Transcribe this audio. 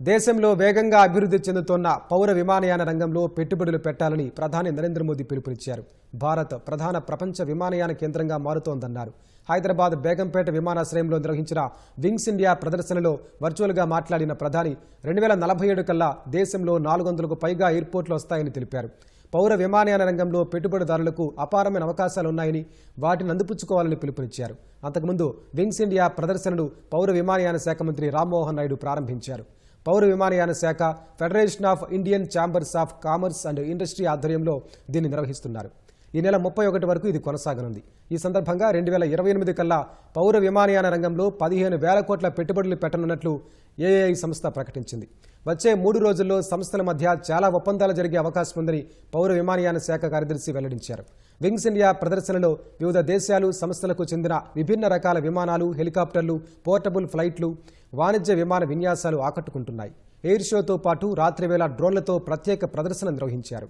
దేశంలో వేగంగా అభివృద్ధి చెందుతున్న పౌర విమానయాన రంగంలో పెట్టుబడులు పెట్టాలని ప్రధాని నరేంద్ర మోదీ పిలుపునిచ్చారు. భారత్ ప్రధాన ప్రపంచ విమానయాన కేంద్రంగా మారుతోందన్నారు. హైదరాబాద్ బేగంపేట విమానాశ్రయంలో నిర్వహించిన వింగ్స్ ఇండియా ప్రదర్శనలో వర్చువల్గా మాట్లాడిన ప్రధాని 2047 కల్లా దేశంలో 400కు పైగా ఎయిర్పోర్ట్లు వస్తాయని తెలిపారు. పౌర విమానయాన రంగంలో పెట్టుబడిదారులకు అపారమైన అవకాశాలున్నాయని వాటిని అందిపుచ్చుకోవాలని పిలుపునిచ్చారు. అంతకుముందు వింగ్స్ ఇండియా ప్రదర్శనను పౌర విమానయాన శాఖ మంత్రి రామ్మోహన్ నాయుడు ప్రారంభించారు. పౌర విమానయాన శాఖ, federation of Indian chambers of commerce and industry ఆధ్వర్యంలో దీన్ని నిర్వహిస్తున్నారు. ఈ నెల 31 వరకు ఇది కొనసాగనుంది. ఈ సందర్భంగా 2028 కల్లా పౌర విమానయాన రంగంలో 15,000 కోట్ల పెట్టుబడులు పెట్టనున్నట్లు ఏఏఐ సంస్థ ప్రకటించింది. వచ్చే 3 రోజుల్లో సంస్థల మధ్య చాలా ఒప్పందాలు జరిగే అవకాశం ఉందని పౌర విమానయాన శాఖ కార్యదర్శి వెల్లడించారు. వింగ్స్ ఇండియా ప్రదర్శనలో వివిధ దేశాలు, సంస్థలకు చెందిన విభిన్న రకాల విమానాలు, హెలికాప్టర్లు, పోర్టబుల్ ఫ్లైట్లు, వాణిజ్య విమాన విన్యాసాలు ఆకట్టుకుంటున్నాయి. ఎయిర్ షోతో పాటు రాత్రివేళ డ్రోన్లతో ప్రత్యేక ప్రదర్శన నిర్వహించారు.